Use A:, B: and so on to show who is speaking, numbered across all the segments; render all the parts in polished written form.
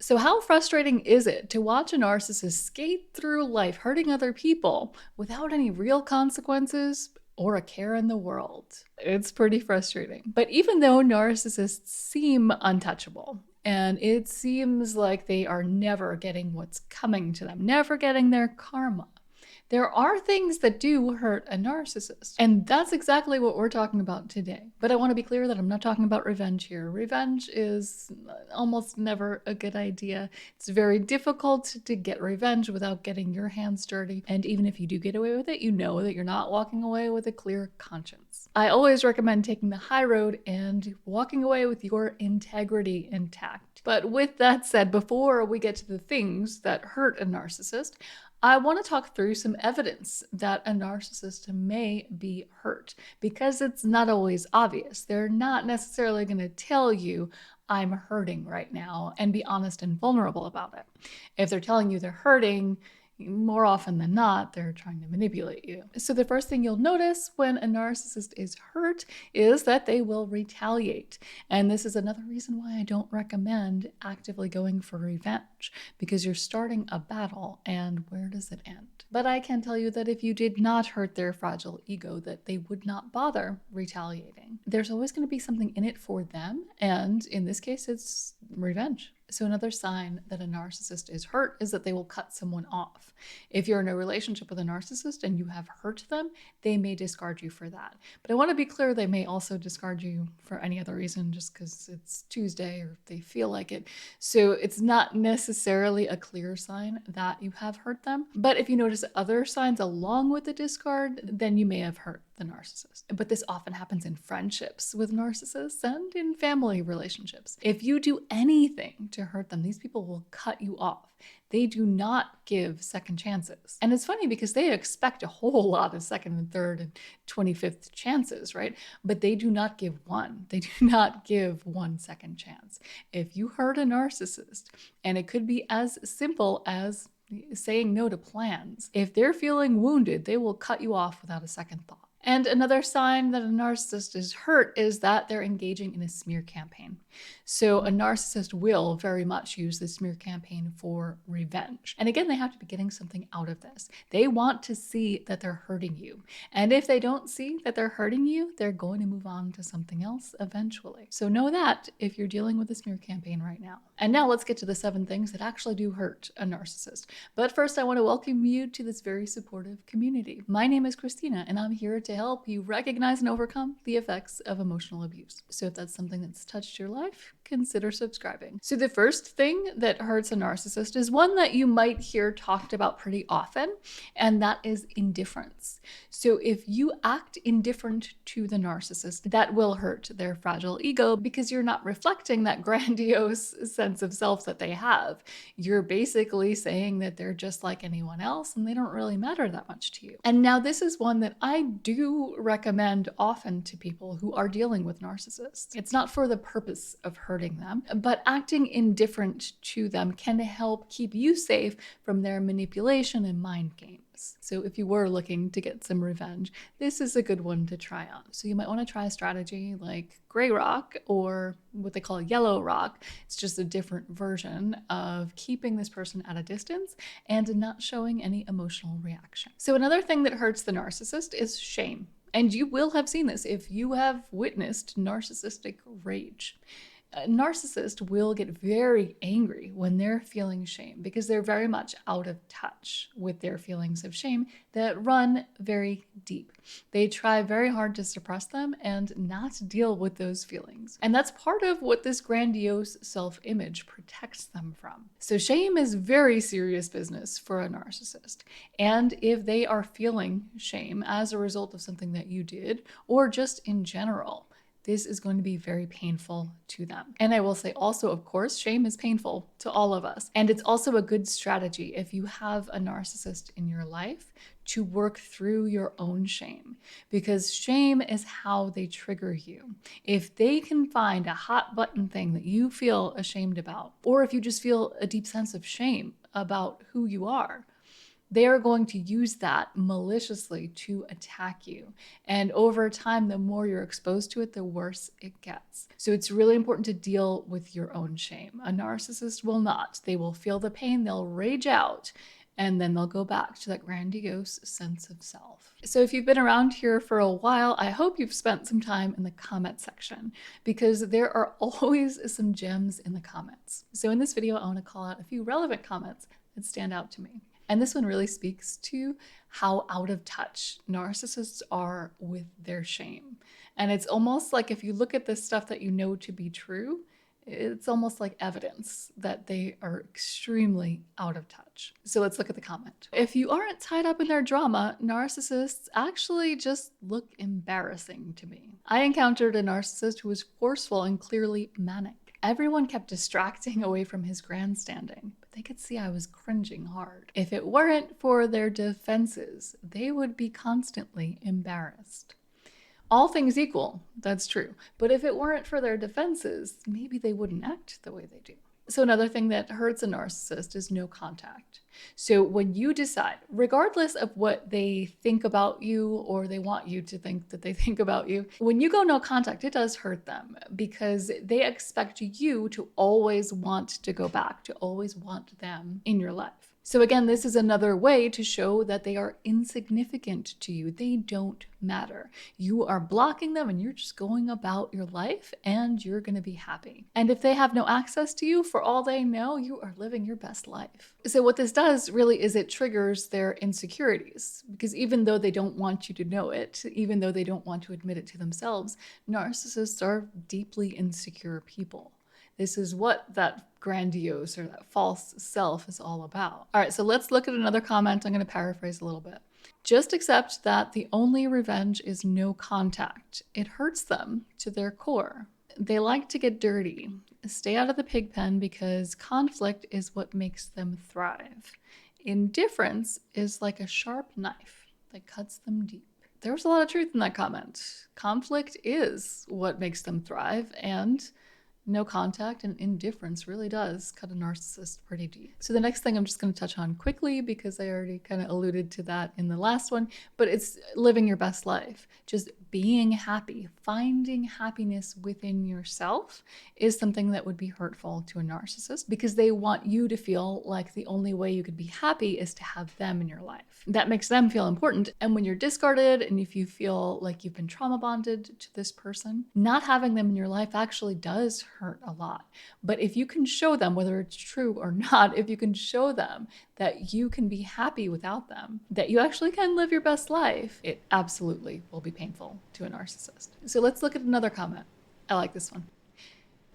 A: So how frustrating is it to watch a narcissist skate through life hurting other people without any real consequences or a care in the world? It's pretty frustrating. But even though narcissists seem untouchable, and it seems like they are never getting what's coming to them, never getting their karma, there are things that do hurt a narcissist. And that's exactly what we're talking about today. But I want to be clear that I'm not talking about revenge here. Revenge is almost never a good idea. It's very difficult to get revenge without getting your hands dirty. And even if you do get away with it, you know that you're not walking away with a clear conscience. I always recommend taking the high road and walking away with your integrity intact. But with that said, before we get to the things that hurt a narcissist, I want to talk through some evidence that a narcissist may be hurt, because it's not always obvious. They're not necessarily going to tell you, I'm hurting right now, and be honest and vulnerable about it. If they're telling you they're hurting, more often than not, they're trying to manipulate you. So the first thing you'll notice when a narcissist is hurt is that they will retaliate. And this is another reason why I don't recommend actively going for revenge, because you're starting a battle, and where does it end? But I can tell you that if you did not hurt their fragile ego, that they would not bother retaliating. There's always going to be something in it for them, and in this case, it's revenge. So another sign that a narcissist is hurt is that they will cut someone off. If you're in a relationship with a narcissist and you have hurt them, they may discard you for that. But I want to be clear, they may also discard you for any other reason, just because it's Tuesday or they feel like it. So it's not necessarily a clear sign that you have hurt them. But if you notice other signs along with the discard, then you may have hurt the narcissist. But this often happens in friendships with narcissists and in family relationships. If you do anything to hurt them, these people will cut you off. They do not give second chances. And it's funny because they expect a whole lot of second and third and 25th chances, right? But they do not give one. They do not give 1 second chance. If you hurt a narcissist, and it could be as simple as saying no to plans, if they're feeling wounded, they will cut you off without a second thought. And another sign that a narcissist is hurt is that they're engaging in a smear campaign. So a narcissist will very much use the smear campaign for revenge. And again, they have to be getting something out of this. They want to see that they're hurting you. And if they don't see that they're hurting you, they're going to move on to something else eventually. So know that if you're dealing with a smear campaign right now. And now let's get to the 7 things that actually do hurt a narcissist. But first, I want to welcome you to this very supportive community. My name is Christina, and I'm here to help you recognize and overcome the effects of emotional abuse. So if that's something that's touched your life, consider subscribing. So the first thing that hurts a narcissist is one that you might hear talked about pretty often, and that is indifference. So if you act indifferent to the narcissist, that will hurt their fragile ego, because you're not reflecting that grandiose sense of self that they have. You're basically saying that they're just like anyone else and they don't really matter that much to you. And now this is one that I do recommend often to people who are dealing with narcissists. It's not for the purpose of hurting them, but acting indifferent to them can help keep you safe from their manipulation and mind games. So if you were looking to get some revenge, this is a good one to try on. So you might want to try a strategy like gray rock, or what they call yellow rock. It's just a different version of keeping this person at a distance and not showing any emotional reaction. So another thing that hurts the narcissist is shame. And you will have seen this if you have witnessed narcissistic rage. A narcissist will get very angry when they're feeling shame, because they're very much out of touch with their feelings of shame that run very deep. They try very hard to suppress them and not deal with those feelings. And that's part of what this grandiose self-image protects them from. So shame is very serious business for a narcissist. And if they are feeling shame as a result of something that you did, or just in general, this is going to be very painful to them. And I will say also, of course, shame is painful to all of us. And it's also a good strategy if you have a narcissist in your life to work through your own shame, because shame is how they trigger you. If they can find a hot button thing that you feel ashamed about, or if you just feel a deep sense of shame about who you are, they are going to use that maliciously to attack you. And over time, the more you're exposed to it, the worse it gets. So it's really important to deal with your own shame. A narcissist will not. They will feel the pain, they'll rage out, and then they'll go back to that grandiose sense of self. So if you've been around here for a while, I hope you've spent some time in the comment section, because there are always some gems in the comments. So in this video, I want to call out a few relevant comments that stand out to me. And this one really speaks to how out of touch narcissists are with their shame. And it's almost like if you look at this stuff that you know to be true, it's almost like evidence that they are extremely out of touch. So let's look at the comment. If you aren't tied up in their drama, narcissists actually just look embarrassing to me. I encountered a narcissist who was forceful and clearly manic. Everyone kept distracting away from his grandstanding, but they could see I was cringing hard. If it weren't for their defenses, they would be constantly embarrassed. All things equal, that's true. But if it weren't for their defenses, maybe they wouldn't act the way they do. So another thing that hurts a narcissist is no contact. So when you decide, regardless of what they think about you or they want you to think that they think about you, when you go no contact, it does hurt them because they expect you to always want to go back, to always want them in your life. So again, this is another way to show that they are insignificant to you. They don't matter. You are blocking them and you're just going about your life and you're going to be happy. And if they have no access to you, for all they know, you are living your best life. So what this does really is it triggers their insecurities, because even though they don't want you to know it, even though they don't want to admit it to themselves, narcissists are deeply insecure people. This is what that grandiose or that false self is all about. All right, so let's look at another comment. I'm going to paraphrase a little bit. Just accept that the only revenge is no contact. It hurts them to their core. They like to get dirty. Stay out of the pig pen because conflict is what makes them thrive. Indifference is like a sharp knife that cuts them deep. There was a lot of truth in that comment. Conflict is what makes them thrive, and no contact and indifference really does cut a narcissist pretty deep. So the next thing I'm just going to touch on quickly, because I already kind of alluded to that in the last one, but it's living your best life. Just being happy, finding happiness within yourself is something that would be hurtful to a narcissist, because they want you to feel like the only way you could be happy is to have them in your life. That makes them feel important. And when you're discarded and if you feel like you've been trauma bonded to this person, not having them in your life actually does hurt a lot. But if you can show them, whether it's true or not, if you can show them that you can be happy without them, that you actually can live your best life, it absolutely will be painful to a narcissist. So let's look at another comment. I like this one.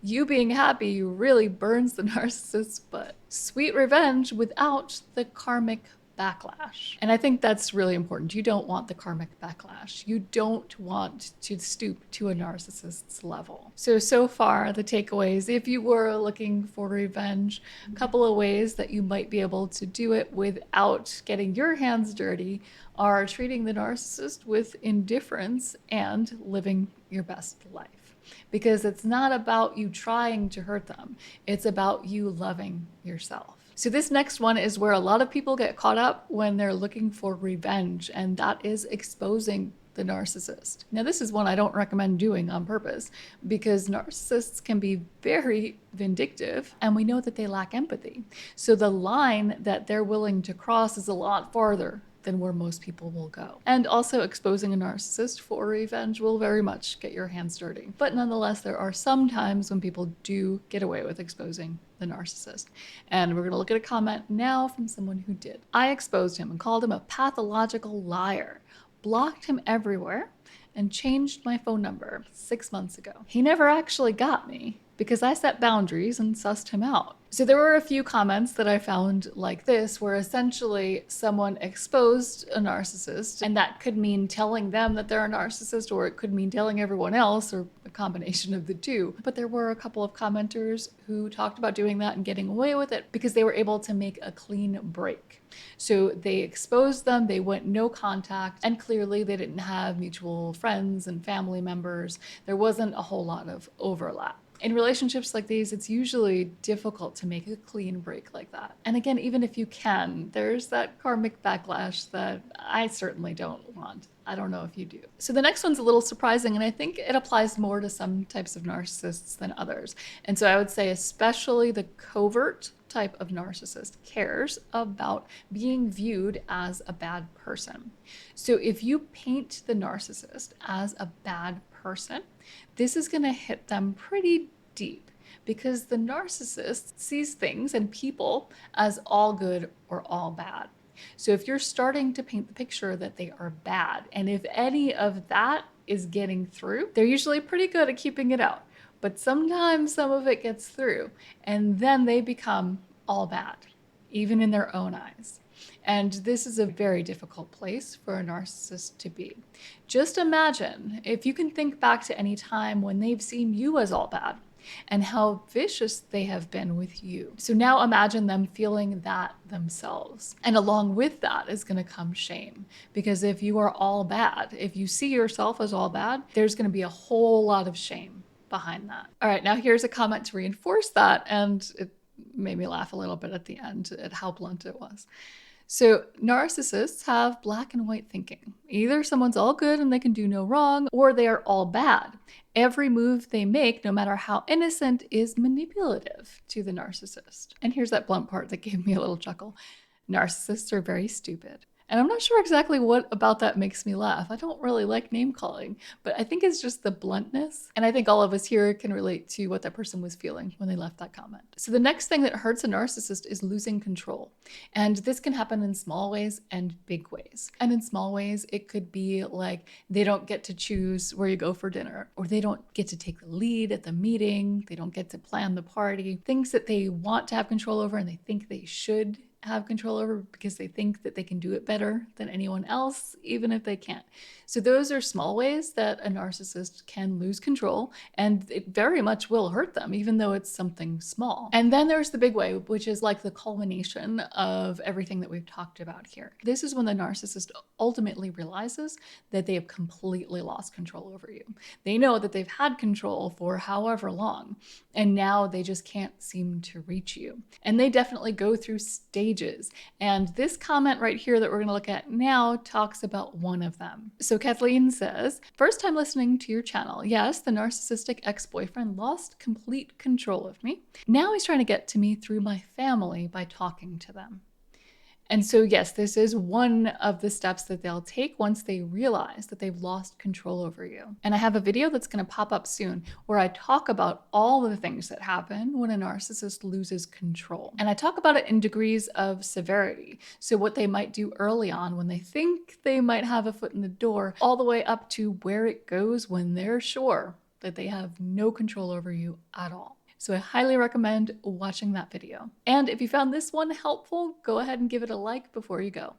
A: You being happy really burns the narcissist's butt. Sweet revenge without the karmic backlash. And I think that's really important. You don't want the karmic backlash. You don't want to stoop to a narcissist's level. So far, the takeaways, if you were looking for revenge, a couple of ways that you might be able to do it without getting your hands dirty are treating the narcissist with indifference and living your best life. Because it's not about you trying to hurt them. It's about you loving yourself. So this next one is where a lot of people get caught up when they're looking for revenge, and that is exposing the narcissist. Now, this is one I don't recommend doing on purpose, because narcissists can be very vindictive, and we know that they lack empathy. So the line that they're willing to cross is a lot farther than where most people will go. And also, exposing a narcissist for revenge will very much get your hands dirty. But nonetheless, there are some times when people do get away with exposing the narcissist. And we're gonna look at a comment now from someone who did. I exposed him and called him a pathological liar, blocked him everywhere, and changed my phone number 6 months ago. He never actually got me because I set boundaries and sussed him out. So there were a few comments that I found like this, where essentially someone exposed a narcissist, and that could mean telling them that they're a narcissist, or it could mean telling everyone else, or a combination of the two. But there were a couple of commenters who talked about doing that and getting away with it because they were able to make a clean break. So they exposed them, they went no contact, and clearly they didn't have mutual friends and family members. There wasn't a whole lot of overlap. In relationships like these, it's usually difficult to make a clean break like that. And again, even if you can, there's that karmic backlash that I certainly don't want. I don't know if you do. So the next one's a little surprising, and I think it applies more to some types of narcissists than others. And so I would say especially the covert type of narcissist cares about being viewed as a bad person. So if you paint the narcissist as a bad person, this is going to hit them pretty deep because the narcissist sees things and people as all good or all bad. So if you're starting to paint the picture that they are bad, and if any of that is getting through, they're usually pretty good at keeping it out. But sometimes some of it gets through, and then they become all bad, even in their own eyes. And this is a very difficult place for a narcissist to be. Just imagine if you can think back to any time when they've seen you as all bad and how vicious they have been with you. So now imagine them feeling that themselves. And along with that is going to come shame. Because if you are all bad, if you see yourself as all bad, there's going to be a whole lot of shame behind that. All right, now here's a comment to reinforce that. And it made me laugh a little bit at the end at how blunt it was. So narcissists have black and white thinking. Either someone's all good and they can do no wrong, or they are all bad. Every move they make, no matter how innocent, is manipulative to the narcissist. And here's that blunt part that gave me a little chuckle. Narcissists are very stupid. And I'm not sure exactly what about that makes me laugh. I don't really like name calling, but I think it's just the bluntness. And I think all of us here can relate to what that person was feeling when they left that comment. So the next thing that hurts a narcissist is losing control. And this can happen in small ways and big ways. And in small ways, it could be like they don't get to choose where you go for dinner, or they don't get to take the lead at the meeting. They don't get to plan the party. Things that they want to have control over and they think they should have control over because they think that they can do it better than anyone else, even if they can't. So those are small ways that a narcissist can lose control, and it very much will hurt them, even though it's something small. And then there's the big way, which is like the culmination of everything that we've talked about here. This is when the narcissist ultimately realizes that they have completely lost control over you. They know that they've had control for however long, and now they just can't seem to reach you. And they definitely go through stages. And this comment right here that we're going to look at now talks about one of them. So Kathleen says, first time listening to your channel. Yes, the narcissistic ex-boyfriend lost complete control of me. Now he's trying to get to me through my family by talking to them. And so, yes, this is one of the steps that they'll take once they realize that they've lost control over you. And I have a video that's going to pop up soon where I talk about all of the things that happen when a narcissist loses control. And I talk about it in degrees of severity. So what they might do early on when they think they might have a foot in the door, all the way up to where it goes when they're sure that they have no control over you at all. So I highly recommend watching that video. And if you found this one helpful, go ahead and give it a like before you go.